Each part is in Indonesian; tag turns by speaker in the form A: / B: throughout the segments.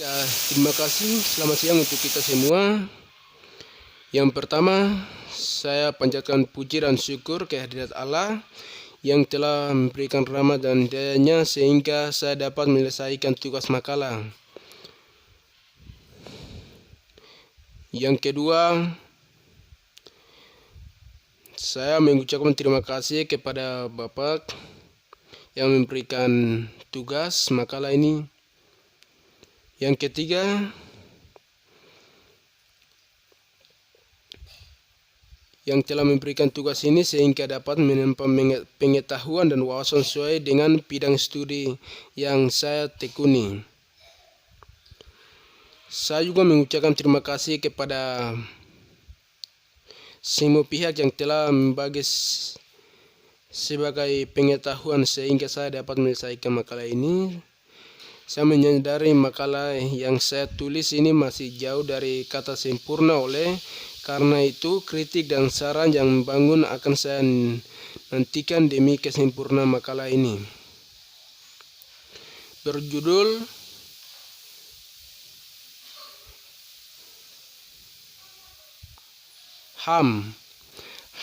A: Ya, terima kasih. Selamat siang untuk kita semua. Yang pertama, saya panjatkan puji dan syukur kehadirat Allah yang telah memberikan rahmat dan dayanya sehingga saya dapat menyelesaikan tugas makalah. Yang kedua, saya mengucapkan terima kasih kepada Bapak yang memberikan tugas makalah ini. Yang ketiga, yang telah memberikan tugas ini sehingga dapat menempa pengetahuan dan wawasan sesuai dengan bidang studi yang saya tekuni. Saya juga mengucapkan terima kasih kepada semua pihak yang telah membagi sebagai pengetahuan sehingga saya dapat menyelesaikan makalah ini. Saya menyadari makalah yang saya tulis ini masih jauh dari kata sempurna, oleh karena itu kritik dan saran yang membangun akan saya nantikan demi kesempurnaan makalah ini. Berjudul HAM,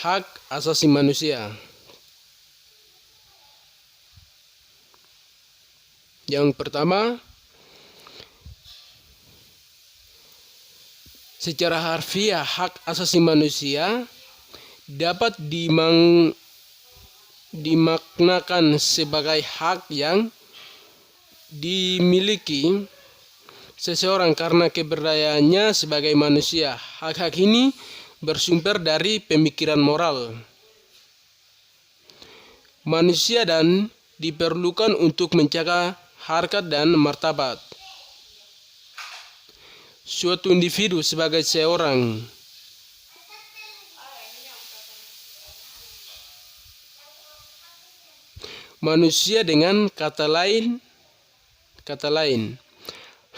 A: Hak Asasi Manusia. Yang pertama, secara harfiah hak asasi manusia dapat dimaknakan sebagai hak yang dimiliki seseorang karena keberdayaannya sebagai manusia. Hak-hak ini bersumber dari pemikiran moral manusia dan diperlukan untuk menjaga harkat dan martabat suatu individu sebagai seorang. Manusia dengan kata lain,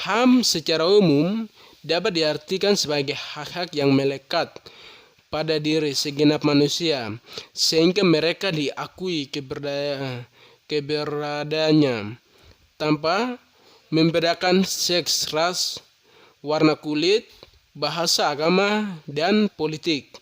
A: HAM secara umum dapat diartikan sebagai hak-hak yang melekat pada diri segenap manusia sehingga mereka diakui keberadaannya tanpa membedakan seks, ras, warna kulit, bahasa, agama, dan politik.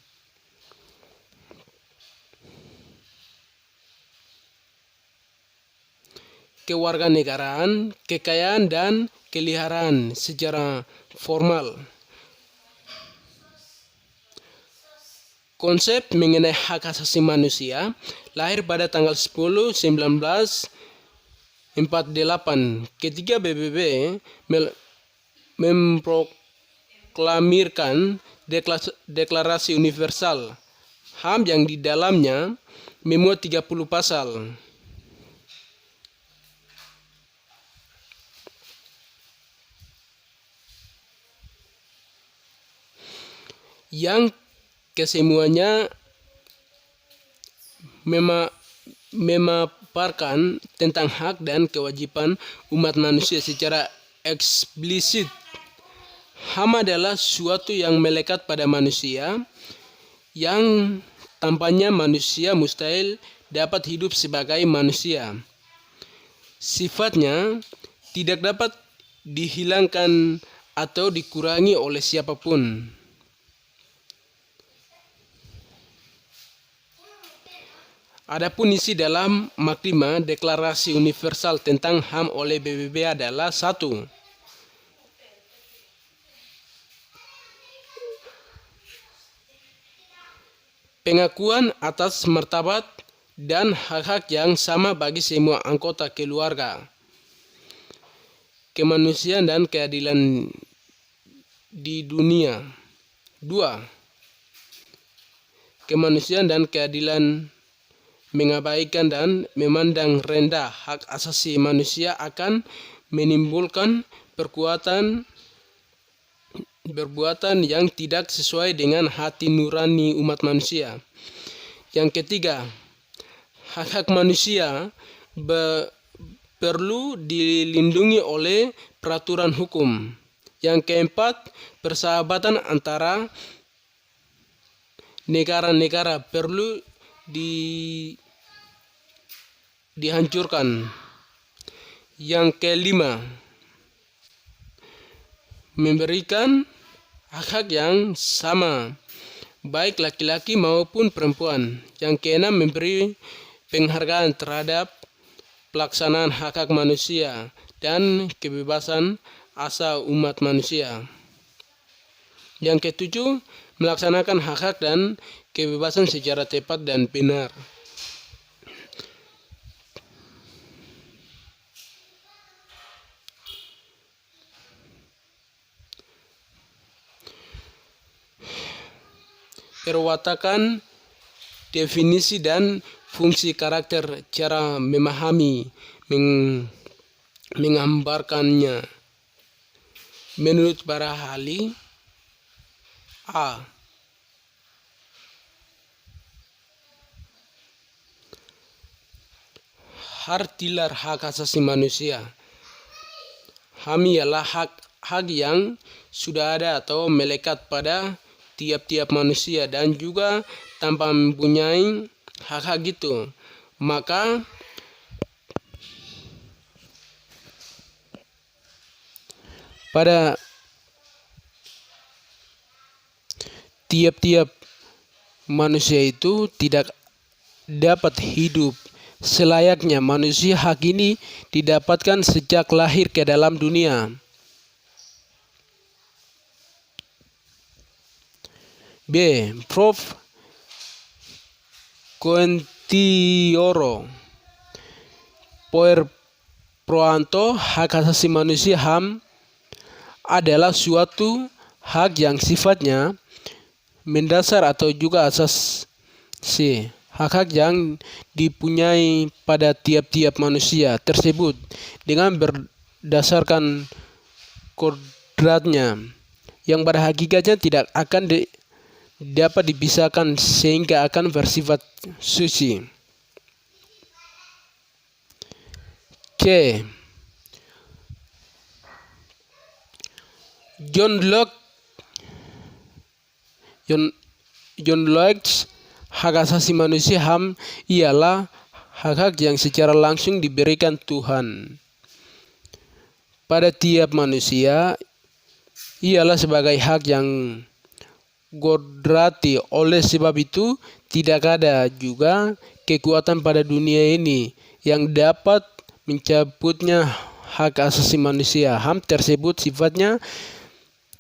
A: Kewarganegaraan, kekayaan, dan keliharaan secara formal. Konsep mengenai hak asasi manusia lahir pada tanggal 10/1948 ketika PBB memproklamirkan Deklarasi Universal HAM yang di dalamnya memuat 30 pasal. Yang kesemuanya memaparkan tentang hak dan kewajiban umat manusia secara eksplisit. HAM adalah suatu yang melekat pada manusia, yang tanpanya manusia mustahil dapat hidup sebagai manusia. Sifatnya tidak dapat dihilangkan atau dikurangi oleh siapapun. Adapun isi dalam Maklimah Deklarasi Universal tentang HAM oleh PBB adalah 1. Pengakuan atas martabat dan hak-hak yang sama bagi semua anggota keluarga. Kemanusiaan dan keadilan di dunia. 2. Kemanusiaan dan keadilan mengabaikan dan memandang rendah hak asasi manusia akan menimbulkan perbuatan yang tidak sesuai dengan hati nurani umat manusia. Yang ketiga, hak-hak manusia perlu dilindungi oleh peraturan hukum. Yang keempat, persahabatan antara negara-negara perlu dihancurkan. Yang kelima, memberikan hak-hak yang sama, baik laki-laki maupun perempuan. Yang keenam, memberi penghargaan terhadap pelaksanaan hak-hak manusia dan kebebasan asal umat manusia. Yang ketujuh, melaksanakan hak-hak dan kebebasan secara tepat dan benar. Perwatakan, definisi dan fungsi karakter, cara memahami, menggambarkannya. Menurut para ahli, A. Artilar hak asasi manusia. HAM ialah hak yang sudah ada atau melekat pada tiap-tiap manusia dan juga tanpa mempunyai hak-hak itu, maka pada tiap-tiap manusia itu tidak dapat hidup selayaknya manusia. Hak ini didapatkan sejak lahir ke dalam dunia. B. Prof. Coentioro Proanto, hak asasi manusia HAM adalah suatu hak yang sifatnya mendasar atau juga asasi. Hak-hak yang dipunyai pada tiap-tiap manusia tersebut dengan berdasarkan kodratnya yang pada hakikatnya tidak akan dapat dipisahkan sehingga akan bersifat suci. C. John Locke, hak asasi manusia HAM ialah hak-hak yang secara langsung diberikan Tuhan pada tiap manusia. Ialah sebagai hak yang kodrati. Oleh sebab itu, tidak ada juga kekuatan pada dunia ini yang dapat mencabutnya hak asasi manusia. HAM tersebut sifatnya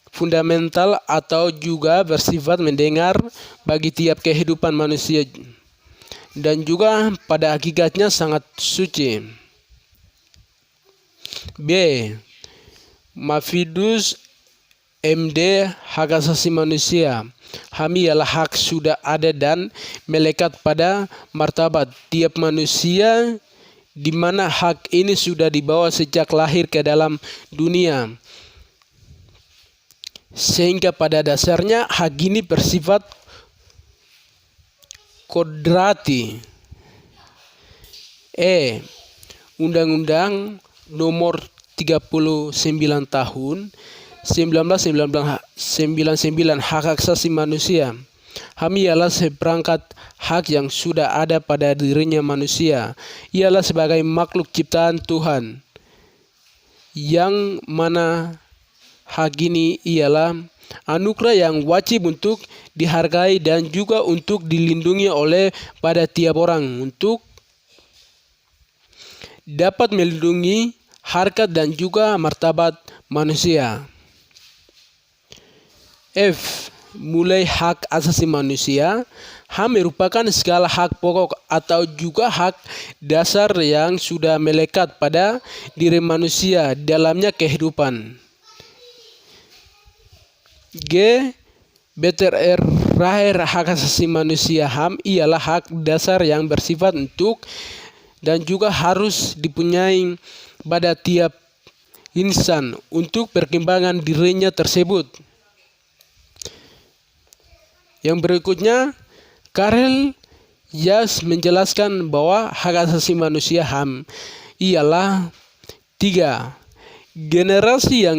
A: fundamental atau juga bersifat mendengar bagi tiap kehidupan manusia dan juga pada hakikatnya sangat suci. B. Mafidus MD, hak asasi manusia HAM ialah hak sudah ada dan melekat pada martabat tiap manusia, di mana hak ini sudah dibawa sejak lahir ke dalam dunia, sehingga pada dasarnya hak ini bersifat kodrati. E. Undang-Undang Nomor 39 Tahun 1999 hak asasi manusia HAM ialah seperangkat hak yang sudah ada pada dirinya manusia. Ialah sebagai makhluk ciptaan Tuhan, yang mana hak ini ialah anugerah yang wajib untuk dihargai dan juga untuk dilindungi oleh pada tiap orang untuk dapat melindungi harkat dan juga martabat manusia. F. Mulai hak asasi manusia HAM merupakan segala hak pokok atau juga hak dasar yang sudah melekat pada diri manusia dalamnya kehidupan. G. Terakhir, hak asasi manusia HAM ialah hak dasar yang bersifat untuk dan juga harus dipunyai pada tiap insan untuk perkembangan dirinya tersebut. Yang berikutnya, Karel Yass menjelaskan bahwa hak asasi manusia HAM ialah 3 generasi yang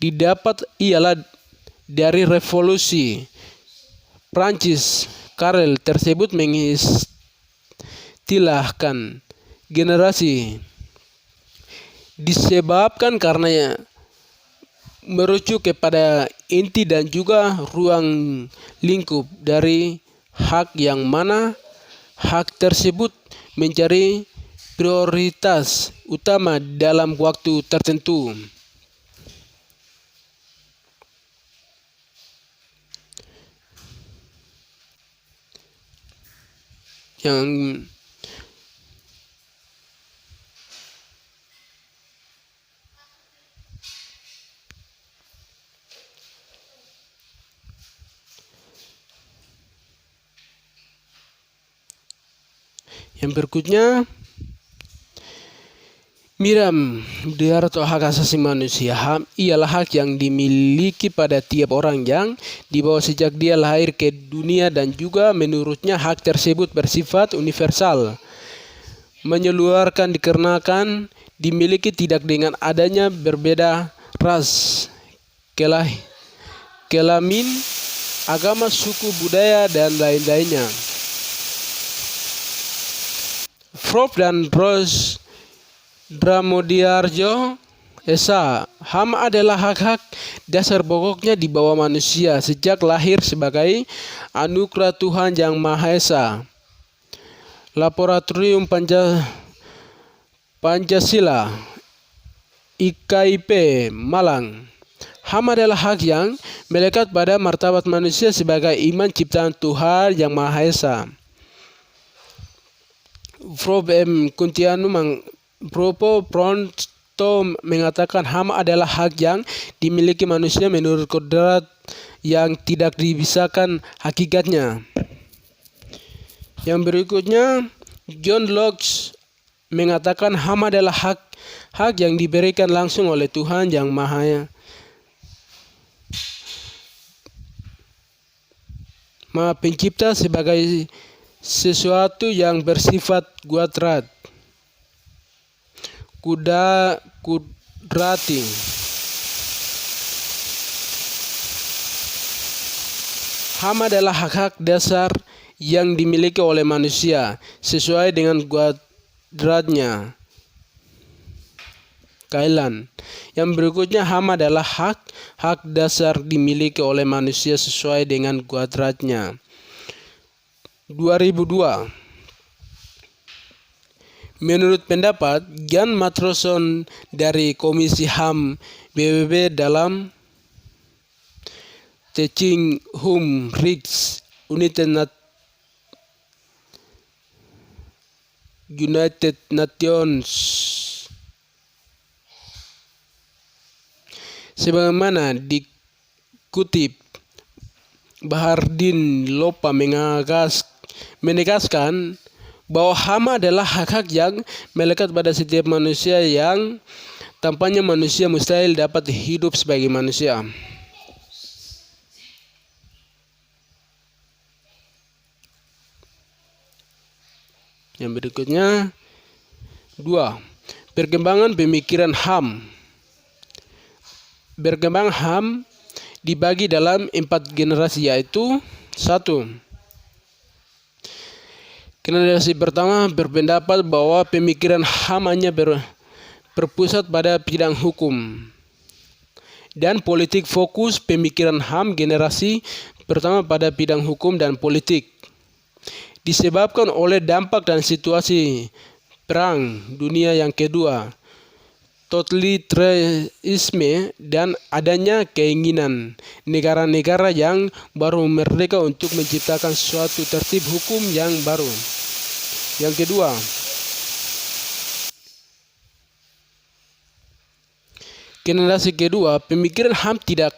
A: didapat ialah dari revolusi Prancis. Karel tersebut mengistilahkan generasi disebabkan karena merujuk kepada inti dan juga ruang lingkup dari hak yang mana hak tersebut mencari prioritas utama dalam waktu tertentu. Yang berikutnya, Miram Mutiara atau hak asasi manusia ialah hak yang dimiliki pada tiap orang yang dibawa sejak dia lahir ke dunia, dan juga menurutnya hak tersebut bersifat universal, menyeluruhkan dikarenakan dimiliki tidak dengan adanya berbeda ras, kelamin, agama, suku, budaya, dan lain-lainnya. Prof. dan Rose Dramodiarjo Esa, HAM adalah hak-hak dasar pokoknya di bawah manusia sejak lahir sebagai anugerah Tuhan Yang Maha Esa. Laboratorium Pancasila IKIP Malang. HAM adalah hak yang melekat pada martabat manusia sebagai iman ciptaan Tuhan Yang Maha Esa. Prof. M. Kuntianu Pronto mengatakan HAM adalah hak yang dimiliki manusia menurut kodrat yang tidak dipisahkan hakikatnya. Yang berikutnya, John Locke mengatakan HAM adalah hak yang diberikan langsung oleh Tuhan Yang Maha Pencipta sebagai sesuatu yang bersifat kudrati. HAM adalah hak-hak dasar yang dimiliki oleh manusia sesuai dengan kodratnya. Kailan. Yang berikutnya, HAM adalah hak dasar dimiliki oleh manusia sesuai dengan kodratnya. 2002. Menurut pendapat Jan Matroson dari Komisi HAM PBB dalam Teaching Human Rights United Nations, sebagaimana dikutip, Bahardin Lopa menegaskan bahwa HAM adalah hak-hak yang melekat pada setiap manusia yang tanpanya manusia mustahil dapat hidup sebagai manusia. Yang berikutnya, 2. Perkembangan pemikiran HAM. Perkembangan HAM dibagi dalam 4 generasi, yaitu 1. Generasi pertama berpendapat bahwa pemikiran HAM hanya berpusat pada bidang hukum dan politik. Fokus pemikiran HAM generasi pertama pada bidang hukum dan politik disebabkan oleh dampak dan situasi Perang Dunia yang Kedua, totalitarisme, dan adanya keinginan negara-negara yang baru merdeka untuk menciptakan suatu tertib hukum yang baru. Yang kedua, generasi kedua, pemikiran HAM tidak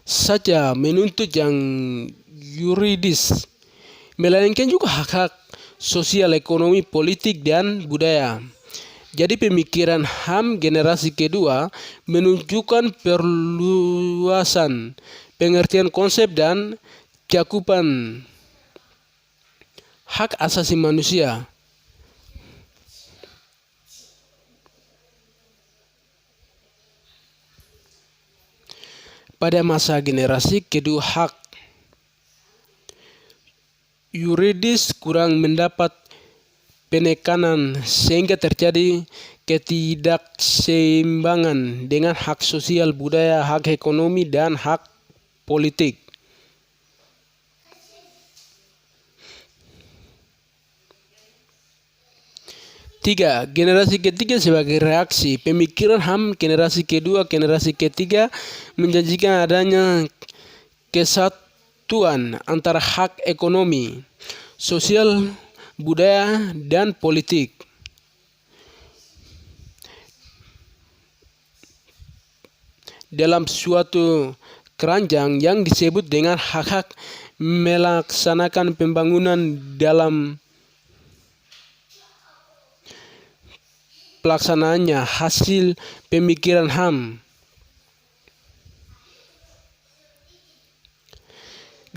A: saja menuntut yang yuridis, melainkan juga hak-hak sosial, ekonomi, politik, dan budaya. Jadi pemikiran HAM generasi kedua menunjukkan perluasan pengertian konsep dan cakupan hak asasi manusia. Pada masa generasi kedua, hak yuridis kurang mendapat penekanan sehingga terjadi ketidakseimbangan dengan hak sosial, budaya, hak ekonomi, dan hak politik. Tiga, generasi ketiga sebagai reaksi. Pemikiran HAM generasi kedua, generasi ketiga menjanjikan adanya kesatuan antara hak ekonomi, sosial, budaya, dan politik. Dalam suatu keranjang yang disebut dengan hak-hak melaksanakan pembangunan dalam pelaksanaannya hasil pemikiran HAM.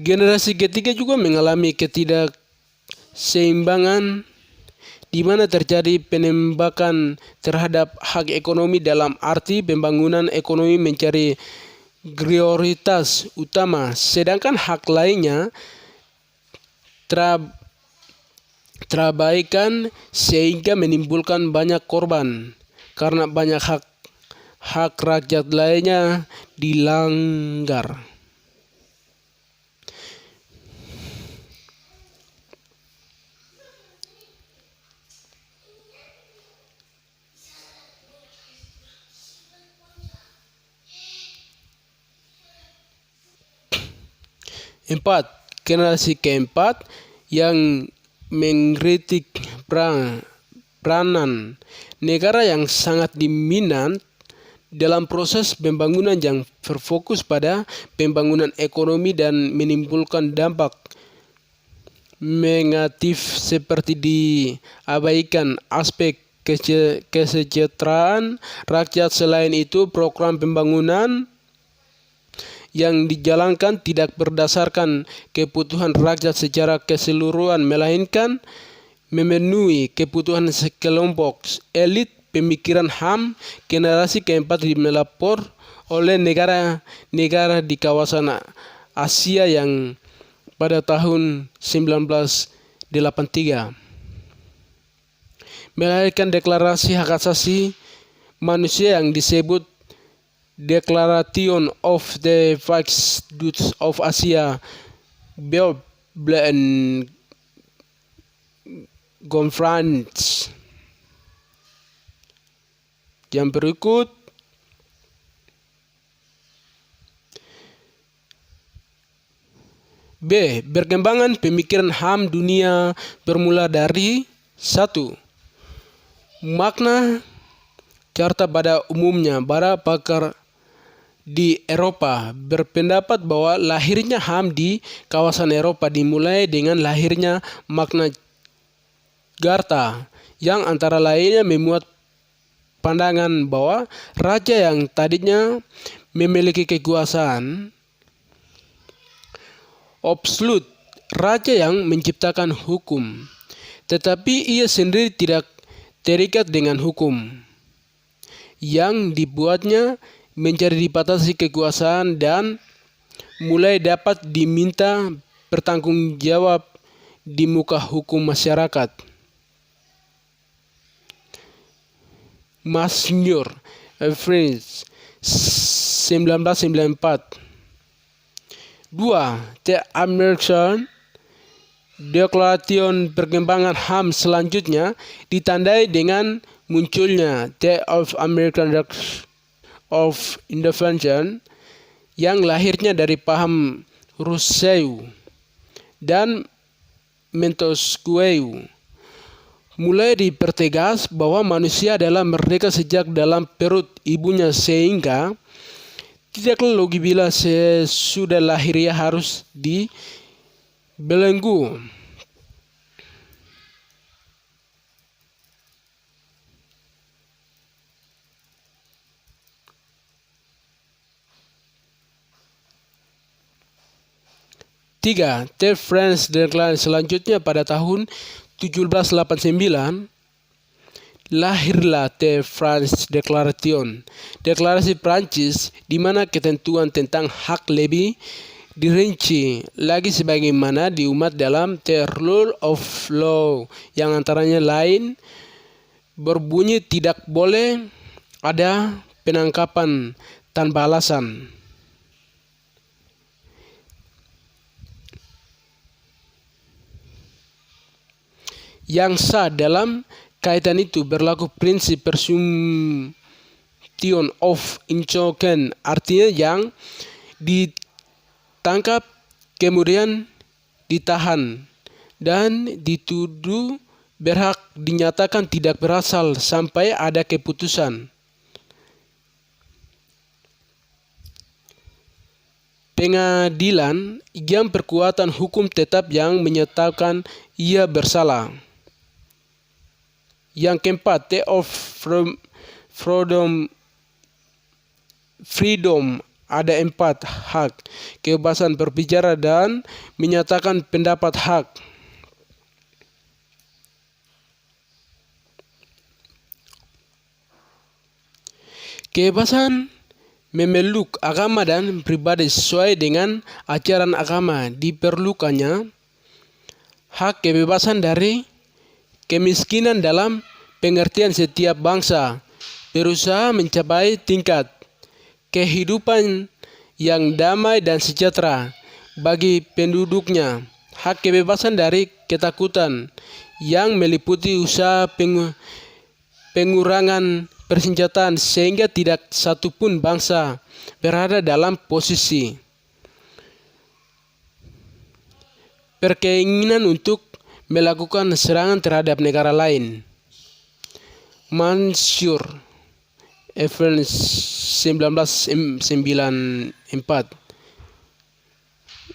A: Generasi ketiga juga mengalami ketidakseimbangan di mana terjadi penembakan terhadap hak ekonomi dalam arti pembangunan ekonomi mencari prioritas utama, sedangkan hak lainnya terabaikan sehingga menimbulkan banyak korban karena banyak hak rakyat lainnya dilanggar. Empat, generasi keempat yang mengkritik peranan negara yang sangat dominan dalam proses pembangunan yang berfokus pada pembangunan ekonomi dan menimbulkan dampak negatif seperti diabaikan aspek kesejahteraan rakyat. Selain itu, program pembangunan yang dijalankan tidak berdasarkan kebutuhan rakyat secara keseluruhan, melainkan memenuhi kebutuhan sekelompok elit. Pemikiran HAM generasi keempat dimelapor oleh negara-negara di kawasan Asia yang pada tahun 1983 melahirkan deklarasi hak asasi manusia yang disebut Declaration of the Rights of Asia Berlin Conference. Yang berikut B. Perkembangan pemikiran HAM dunia bermula dari 1. Makna carta pada umumnya. Para pakar di Eropa berpendapat bahwa lahirnya HAM di kawasan Eropa dimulai dengan lahirnya Magna Carta yang antara lainnya memuat pandangan bahwa raja yang tadinya memiliki kekuasaan absolut, raja yang menciptakan hukum, tetapi ia sendiri tidak terikat dengan hukum yang dibuatnya, mencari dibatasi kekuasaan dan mulai dapat diminta bertanggungjawab di muka hukum masyarakat. Monsignor French 1994. 2. The American Declaration. Perkembangan HAM selanjutnya ditandai dengan munculnya The of American Declaration of Independence yang lahirnya dari paham Rousseau dan Montesquieu. Mulai dipertegas bahwa manusia adalah merdeka sejak dalam perut ibunya, sehingga tidaklah logis bila sesudah lahirnya harus dibelenggu. Tiga, The French Declaration. Selanjutnya pada tahun 1789 lahirlah The French Declaration, deklarasi Prancis, di mana ketentuan tentang hak lebih dirinci lagi sebagaimana dimuat dalam The Rule of Law, yang antaranya lain berbunyi tidak boleh ada penangkapan tanpa alasan. Yang sah dalam kaitan itu berlaku prinsip presumption of innocence, artinya yang ditangkap kemudian ditahan dan dituduh berhak dinyatakan tidak bersalah sampai ada keputusan pengadilan yang berkekuatan hukum tetap yang menyatakan ia bersalah. Yang keempat, the of freedom, ada 4 hak: kebebasan berbicara dan menyatakan pendapat, hak kebebasan memeluk agama dan pribadi sesuai dengan ajaran agama. Diperlukannya hak kebebasan dari kemiskinan dalam pengertian setiap bangsa berusaha mencapai tingkat kehidupan yang damai dan sejahtera bagi penduduknya. Hak kebebasan dari ketakutan yang meliputi usaha pengurangan persenjataan sehingga tidak satupun bangsa berada dalam posisi berkeinginan untuk melakukan serangan terhadap negara lain. Mansur, April 1994.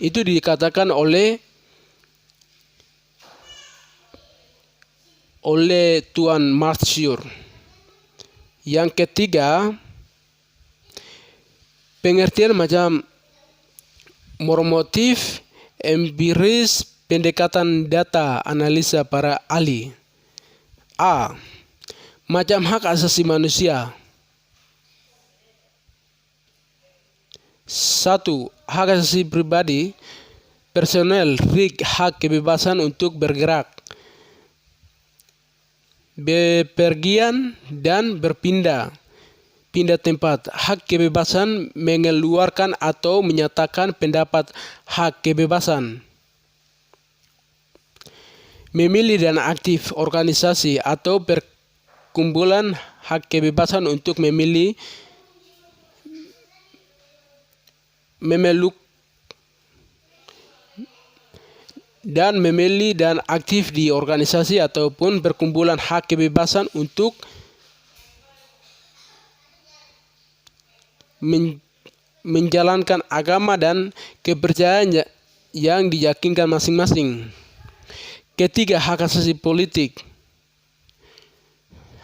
A: Itu dikatakan oleh Tuan Mansur. Yang ketiga, pengertian macam normatif, empiris, pendekatan data, analisa para ahli. A. Macam hak asasi manusia. 1. Hak asasi pribadi, personel, hak kebebasan untuk bergerak, bepergian dan pindah tempat. Hak kebebasan mengeluarkan atau menyatakan pendapat, hak kebebasan memilih dan aktif organisasi atau perkumpulan, hak kebebasan untuk memilih, memeluk dan memilih dan aktif di organisasi ataupun perkumpulan, hak kebebasan untuk menjalankan agama dan kepercayaan yang diyakinkan masing-masing. Ketiga, hak asasi politik,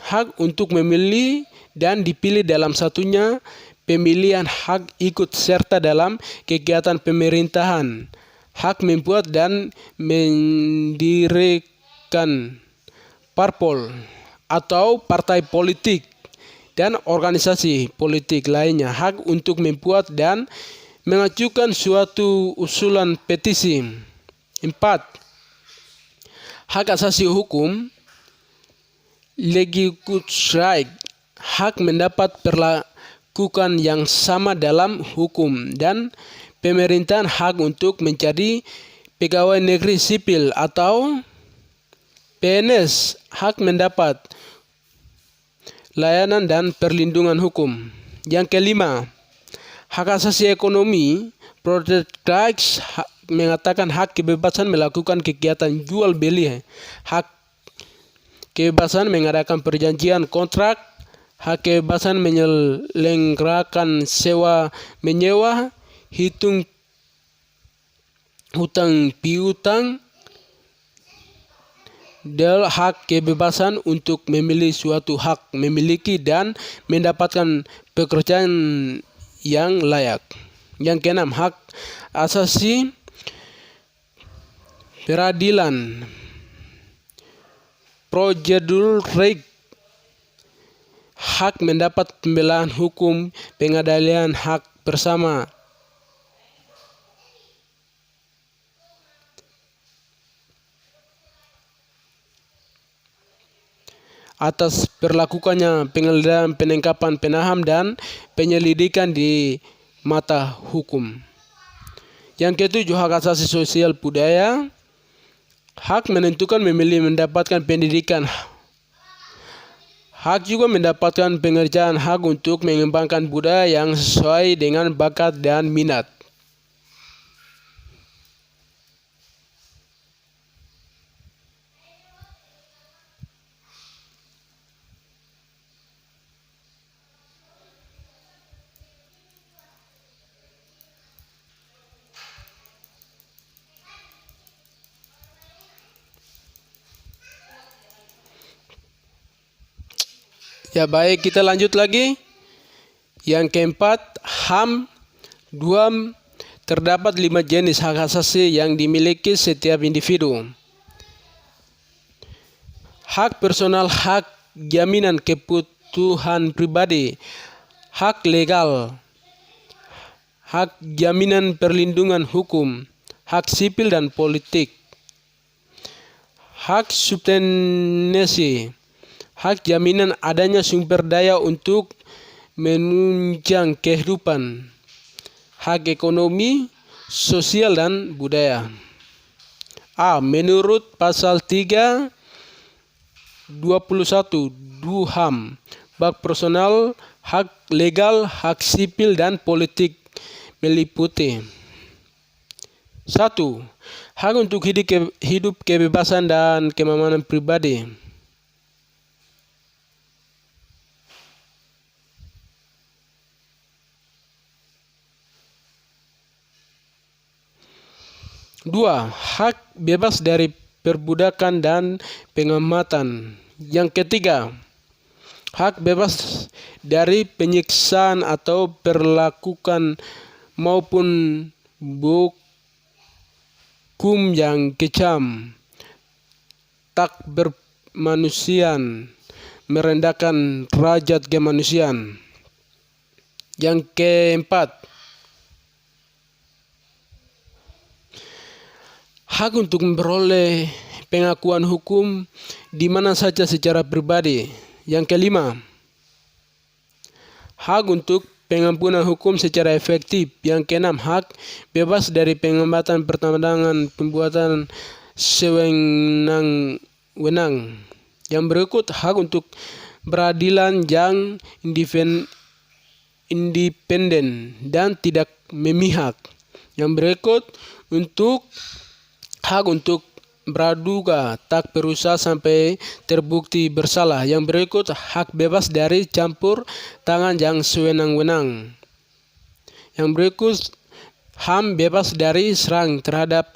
A: hak untuk memilih dan dipilih dalam satunya pemilihan, hak ikut serta dalam kegiatan pemerintahan, hak membuat dan mendirikan parpol atau partai politik dan organisasi politik lainnya, hak untuk membuat dan mengajukan suatu usulan petisi. 4. Hak asasi hukum, legislative right, hak mendapat perlakuan yang sama dalam hukum dan pemerintahan, hak untuk menjadi pegawai negeri sipil atau PNS, hak mendapat layanan dan perlindungan hukum. Yang kelima, hak asasi ekonomi, protect rights, mengatakan hak kebebasan melakukan kegiatan jual beli, hak kebebasan mengadakan perjanjian kontrak, hak kebebasan menyelenggarakan sewa menyewa, hutang piutang, dan hak kebebasan untuk memilih suatu, hak memiliki dan mendapatkan pekerjaan yang layak. Yang keenam, hak asasi peradilan, procedural right, hak mendapat pembelaan hukum, pengadilan, hak bersama. atas perlakukannya penggeledahan, penangkapan, penahanan, dan penyelidikan di mata hukum. Yang ketujuh, hak asasi sosial budaya. Hak menentukan, memilih, mendapatkan pendidikan. Hak juga mendapatkan pengerjaan, hak untuk mengembangkan budaya yang sesuai dengan bakat dan minat. Ya baik, kita lanjut lagi. Yang keempat, HAM 2. Terdapat 5 jenis hak asasi yang dimiliki setiap individu. Hak personal, hak jaminan kebutuhan pribadi, hak legal, hak jaminan perlindungan hukum, hak sipil dan politik, hak subtensi, hak jaminan adanya sumber daya untuk menunjang kehidupan, hak ekonomi, sosial, dan budaya. A. Menurut pasal 321 HAM, hak personal, hak legal, hak sipil, dan politik meliputi 1. Hak untuk hidup kebebasan dan keamanan pribadi. 2. Hak bebas dari perbudakan dan pengamatan. Yang ketiga, hak bebas dari penyiksaan atau perlakukan maupun hukum yang kejam, tak bermanusiaan, merendahkan derajat kemanusiaan. Yang keempat, hak untuk memperoleh pengakuan hukum di mana saja secara pribadi. Yang kelima, hak untuk pengampunan hukum secara efektif. Yang keenam, hak bebas dari pengambatan pertambangan pembuatan sewenang-wenang. Yang berikut, hak untuk peradilan yang independen dan tidak memihak. Yang berikut, hak untuk praduga tak berusaha sampai terbukti bersalah. Yang berikut, hak bebas dari campur tangan yang sewenang-wenang. Yang berikut, HAM bebas dari serang terhadap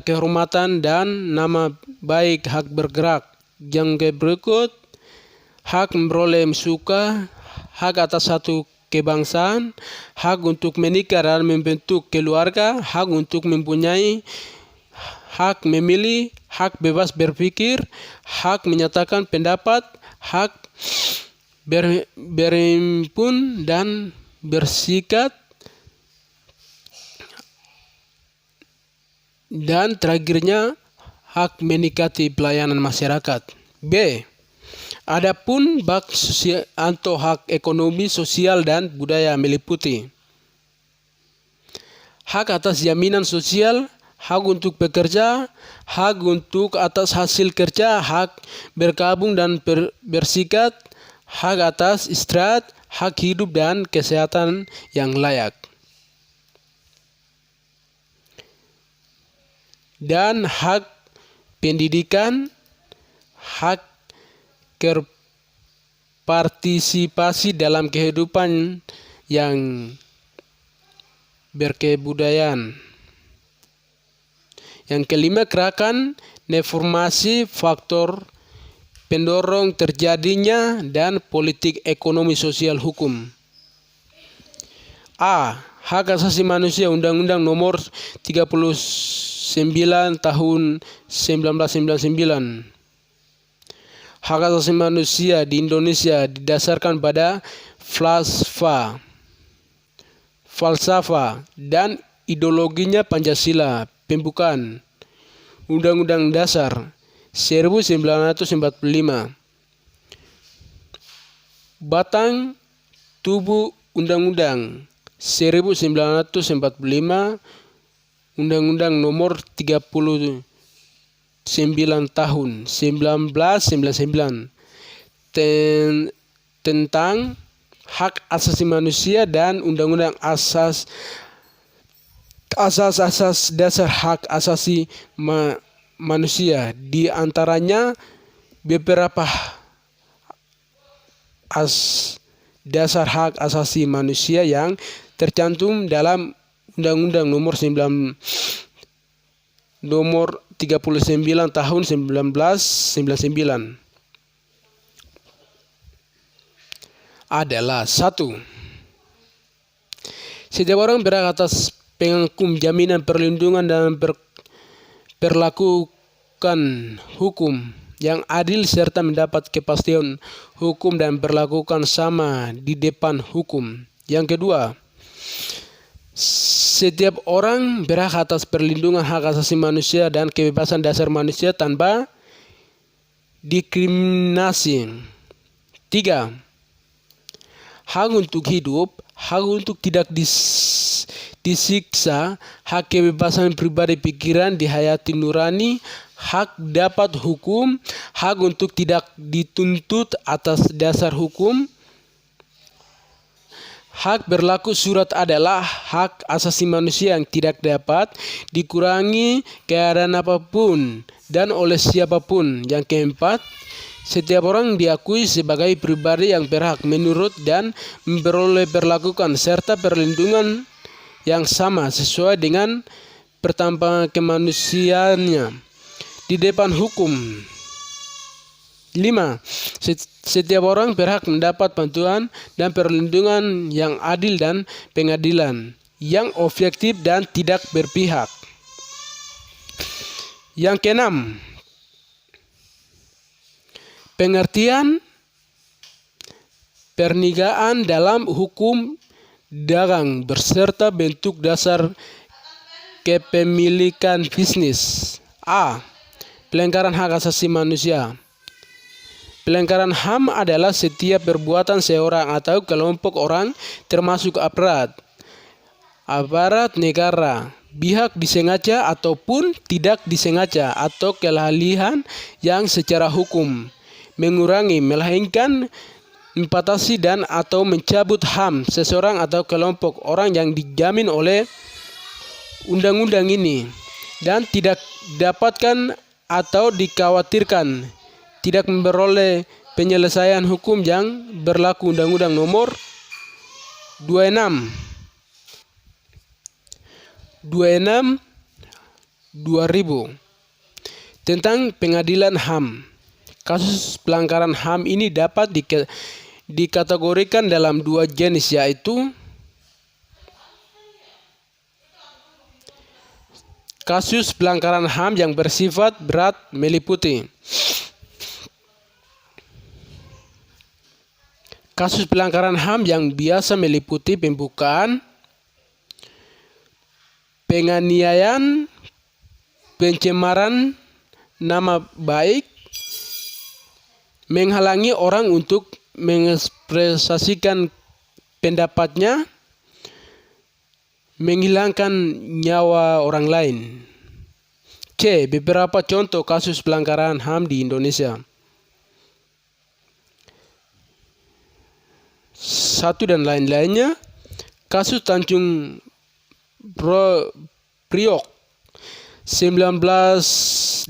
A: kehormatan dan nama baik, hak bergerak. Yang berikut, hak memperoleh suka, hak atas satu kebangsaan, hak untuk menikah dan membentuk keluarga, hak untuk mempunyai, hak memilih, hak bebas berpikir, hak menyatakan pendapat, hak berhimpun dan bersikap, dan terakhirnya hak menikmati pelayanan masyarakat. B. Adapun hak sosial atau hak ekonomi, sosial, dan budaya meliputi hak atas jaminan sosial, hak untuk bekerja, hak untuk atas hasil kerja, hak berkabung dan bersikat, hak atas istirahat, hak hidup dan kesehatan yang layak. Dan hak pendidikan, hak berpartisipasi dalam kehidupan yang berkebudayaan. Yang kelima, gerakan reformasi, faktor pendorong terjadinya, dan politik ekonomi sosial hukum. A. Hak asasi manusia, Undang-Undang Nomor 39 Tahun 1999. Hak asasi manusia di Indonesia didasarkan pada falsafah dan ideologinya Pancasila. Pembukaan Undang-Undang Dasar 1945. Batang tubuh Undang-Undang 1945, Undang-Undang nomor 39 tahun 1999 tentang hak asasi manusia dan Undang-Undang asas dasar hak asasi manusia, di antaranya beberapa dasar hak asasi manusia yang tercantum dalam Undang-Undang nomor 39 tahun 1999 adalah: 1. Setiap orang berhak atas penghukum, jaminan perlindungan, dan perlakukan hukum yang adil serta mendapat kepastian hukum dan berlakukan sama di depan hukum. Yang kedua, setiap orang berhak atas perlindungan hak asasi manusia dan kebebasan dasar manusia tanpa diskriminasi. 3. Hak untuk hidup, hak untuk tidak disiksa, hak kebebasan pribadi pikiran dihayati nurani, hak dapat hukum, hak untuk tidak dituntut atas dasar hukum. Hak berlaku surat adalah hak asasi manusia yang tidak dapat dikurangi keadaan apapun dan oleh siapapun. Yang keempat, setiap orang diakui sebagai pribadi yang berhak menurut dan memperoleh perlakukan serta perlindungan yang sama sesuai dengan pertambangan kemanusiaannya di depan hukum. 5. Setiap orang berhak mendapat bantuan dan perlindungan yang adil dan pengadilan yang objektif dan tidak berpihak. Yang keenam, pengertian pernikahan dalam hukum dagang beserta bentuk dasar kepemilikan bisnis. A. Pelanggaran hak asasi manusia. Pelanggaran HAM adalah setiap perbuatan seorang atau kelompok orang termasuk aparat negara, pihak disengaja ataupun tidak disengaja, atau kelalaian yang secara hukum mengurangi, melainkan membatasi dan atau mencabut HAM seseorang atau kelompok orang yang dijamin oleh undang-undang ini dan tidak dapatkan atau dikhawatirkan tidak memperoleh penyelesaian hukum yang berlaku. Undang-Undang nomor 26 2000 tentang pengadilan HAM. Kasus pelanggaran HAM ini dapat dikategorikan dalam dua jenis, yaitu kasus pelanggaran HAM yang bersifat berat meliputi kasus pelanggaran HAM yang biasa meliputi pembukaan, penganiayaan, pencemaran nama baik, menghalangi orang untuk mengekspresikan pendapatnya, menghilangkan nyawa orang lain. C. Beberapa contoh kasus pelanggaran HAM di Indonesia. 1 dan lain-lainnya. Kasus Tanjung Priok 1984.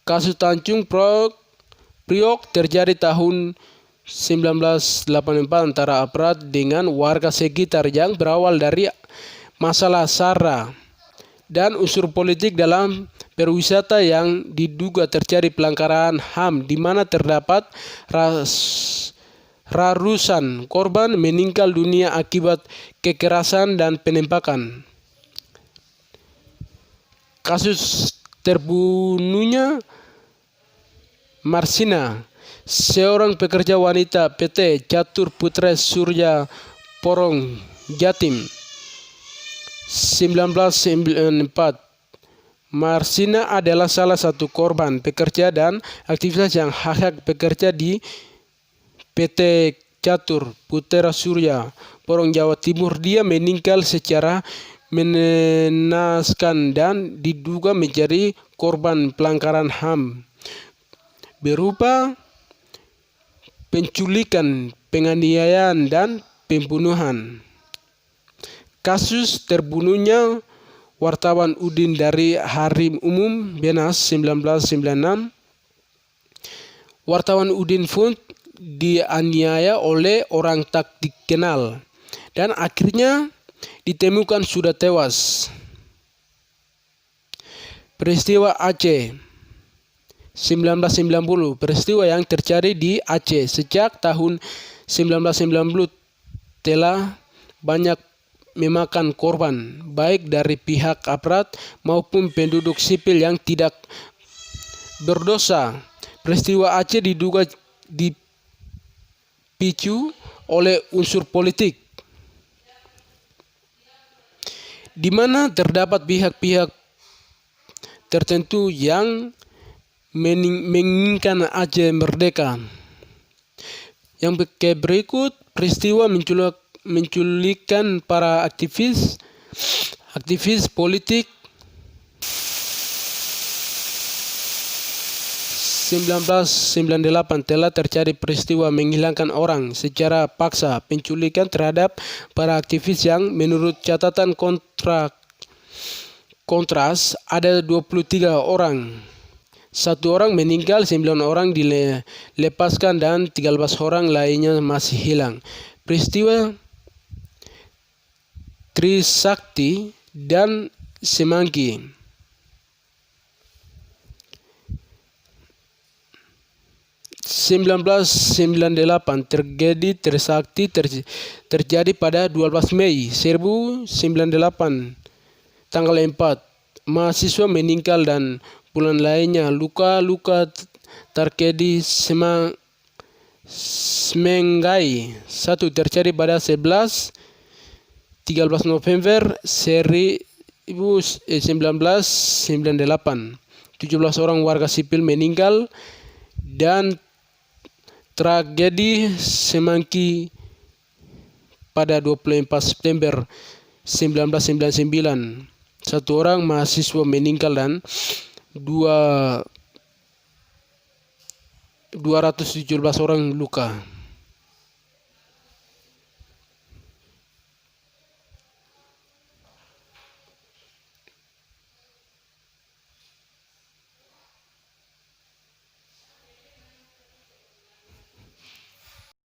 A: Kasus Tanjung Priok terjadi tahun 1984 antara aparat dengan warga sekitar yang berawal dari masalah SARA dan unsur politik dalam perwisata yang diduga terjadi pelanggaran HAM, di mana terdapat ratusan korban meninggal dunia akibat kekerasan dan penembakan. Kasus terbunuhnya Marsina, seorang pekerja wanita PT Catur Putra Surya Porong Jatim 1994. Marsina adalah salah satu korban pekerja dan aktivitas yang hak-hak pekerja di PT Catur Putra Surya, Porong, Jawa Timur. Dia meninggal secara mengenaskan dan diduga menjadi korban pelanggaran HAM berupa penculikan, penganiayaan, dan pembunuhan. Kasus terbunuhnya wartawan Udin dari Hari Umum Benas 1996. Wartawan Udin pun dianiaya oleh orang tak dikenal dan akhirnya ditemukan sudah tewas. Peristiwa Aceh 1990, peristiwa yang terjadi di Aceh sejak tahun 1990 telah banyak memakan korban, baik dari pihak aparat maupun penduduk sipil yang tidak berdosa. Peristiwa Aceh diduga dipicu oleh unsur politik, di mana terdapat pihak-pihak tertentu yang menginginkan Aceh merdeka. Yang berikut peristiwa menculikan para aktivis politik 1998 telah terjadi peristiwa menghilangkan orang secara paksa, penculikan terhadap para aktivis yang menurut catatan Kontras ada 23 orang. 1 orang meninggal, 9 orang dilepaskan dan 13 orang lainnya masih hilang. Peristiwa Trisakti dan Semanggi 1998 tragedi Trisakti terjadi pada 12 Mei 1998 tanggal 4. Mahasiswa meninggal dan puluhan lainnya luka-luka. Tragedi Semanggi 1 terjadi pada 13 November 1998. 17 orang warga sipil meninggal dan tragedi Semanggi pada 24 September 1999. 1 orang mahasiswa meninggal dan 217 orang luka.